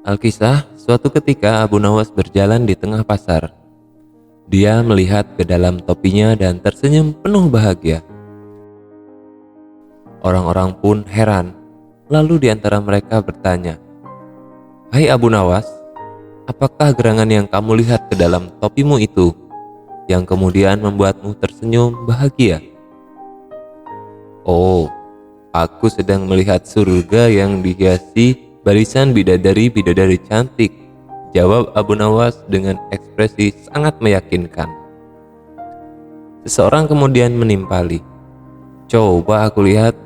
Alkisah, suatu ketika Abu Nawas berjalan di tengah pasar. Dia melihat ke dalam topinya dan tersenyum penuh bahagia. Orang-orang pun heran, lalu di antara mereka bertanya, "Hai Abu Nawas, apakah gerangan yang kamu lihat ke dalam topimu itu, yang kemudian membuatmu tersenyum bahagia?" "Oh, aku sedang melihat surga yang dihiasi barisan bidadari-bidadari cantik," jawab Abu Nawas dengan ekspresi sangat meyakinkan. Seseorang kemudian menimpali, "Coba aku lihat."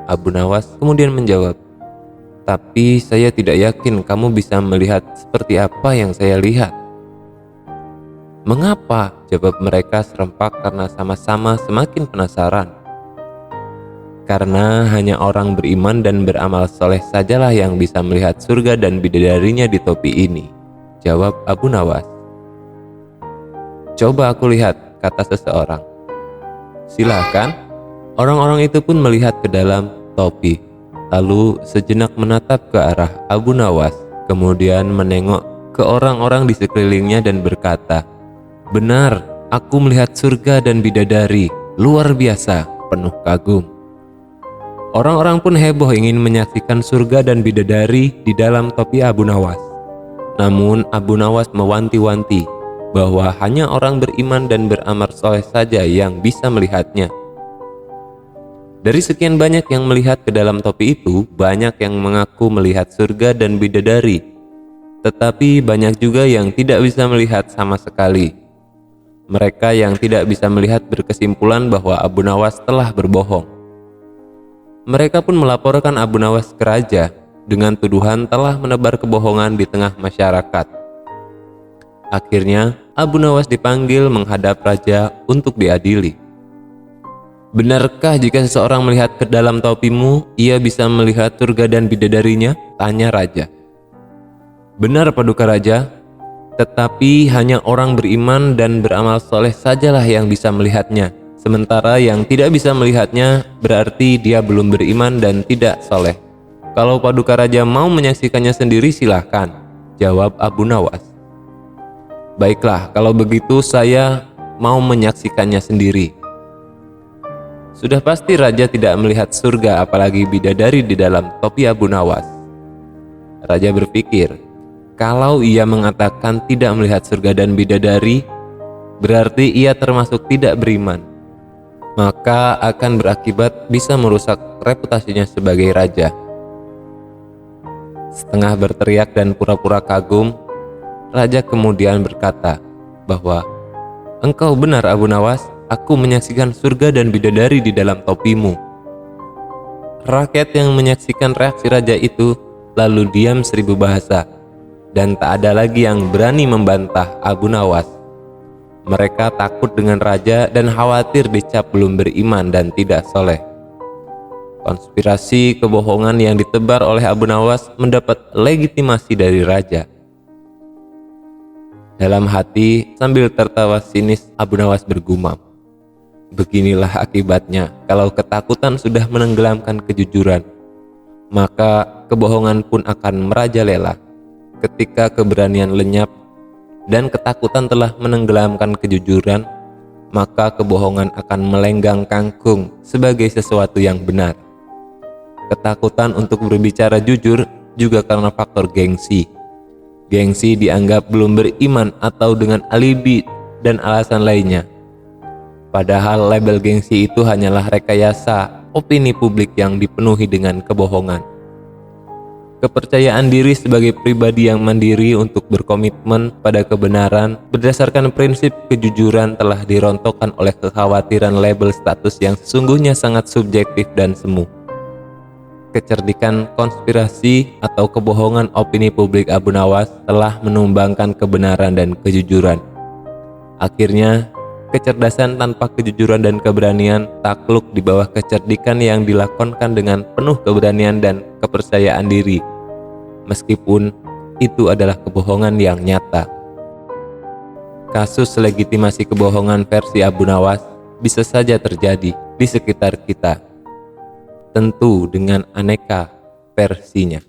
Abu Nawas kemudian menjawab, "Tapi saya tidak yakin kamu bisa melihat seperti apa yang saya lihat." "Mengapa?" jawab mereka serempak karena sama-sama semakin penasaran. "Karena hanya orang beriman dan beramal soleh sajalah yang bisa melihat surga dan bidadarinya di topi ini," jawab Abu Nawas. "Coba aku lihat," kata seseorang. "Silahkan." Orang-orang itu pun melihat ke dalam topi, lalu sejenak menatap ke arah Abu Nawas, kemudian menengok ke orang-orang di sekelilingnya dan berkata, "Benar, aku melihat surga dan bidadari, luar biasa, penuh kagum." Orang-orang pun heboh ingin menyaksikan surga dan bidadari di dalam topi Abu Nawas. Namun Abu Nawas mewanti-wanti bahwa hanya orang beriman dan beramal soleh saja yang bisa melihatnya. Dari sekian banyak yang melihat ke dalam topi itu, banyak yang mengaku melihat surga dan bidadari, tetapi banyak juga yang tidak bisa melihat sama sekali. Mereka yang tidak bisa melihat berkesimpulan bahwa Abu Nawas telah berbohong. Mereka pun melaporkan Abu Nawas ke raja dengan tuduhan telah menebar kebohongan di tengah masyarakat. Akhirnya, Abu Nawas dipanggil menghadap raja untuk diadili. "Benarkah jika seseorang melihat ke dalam topimu, ia bisa melihat surga dan bidadarinya?" tanya raja. "Benar, Paduka Raja, tetapi hanya orang beriman dan beramal soleh sajalah yang bisa melihatnya. Sementara yang tidak bisa melihatnya berarti dia belum beriman dan tidak soleh. Kalau Paduka Raja mau menyaksikannya sendiri silahkan," jawab Abu Nawas. "Baiklah, kalau begitu saya mau menyaksikannya sendiri." Sudah pasti raja tidak melihat surga apalagi bidadari di dalam topi Abu Nawas. Raja berpikir, kalau ia mengatakan tidak melihat surga dan bidadari, berarti ia termasuk tidak beriman. Maka akan berakibat bisa merusak reputasinya sebagai raja. Setengah berteriak dan pura-pura kagum, raja kemudian berkata bahwa, "Engkau benar Abu Nawas, aku menyaksikan surga dan bidadari di dalam topimu." Rakyat yang menyaksikan reaksi raja itu lalu diam 1000 bahasa, dan tak ada lagi yang berani membantah Abu Nawas. Mereka takut dengan raja dan khawatir dicap belum beriman dan tidak soleh. Konspirasi kebohongan yang ditebar oleh Abu Nawas mendapat legitimasi dari raja. Dalam hati sambil tertawa sinis, Abu Nawas bergumam, "Beginilah akibatnya kalau ketakutan sudah menenggelamkan kejujuran, maka kebohongan pun akan merajalela. Ketika keberanian lenyap dan ketakutan telah menenggelamkan kejujuran, maka kebohongan akan melenggang kangkung sebagai sesuatu yang benar." Ketakutan untuk berbicara jujur juga karena faktor gengsi. Gengsi dianggap belum beriman atau dengan alibi dan alasan lainnya. Padahal label gengsi itu hanyalah rekayasa opini publik yang dipenuhi dengan kebohongan. Kepercayaan diri sebagai pribadi yang mandiri untuk berkomitmen pada kebenaran berdasarkan prinsip kejujuran telah dirontokkan oleh kekhawatiran label status yang sesungguhnya sangat subjektif dan semu. Kecerdikan konspirasi atau kebohongan opini publik Abu Nawas telah menumbangkan kebenaran dan kejujuran. Akhirnya, kecerdasan tanpa kejujuran dan keberanian takluk di bawah kecerdikan yang dilakonkan dengan penuh keberanian dan kepercayaan diri, meskipun itu adalah kebohongan yang nyata. Kasus legitimasi kebohongan versi Abu Nawas bisa saja terjadi di sekitar kita, tentu dengan aneka versinya.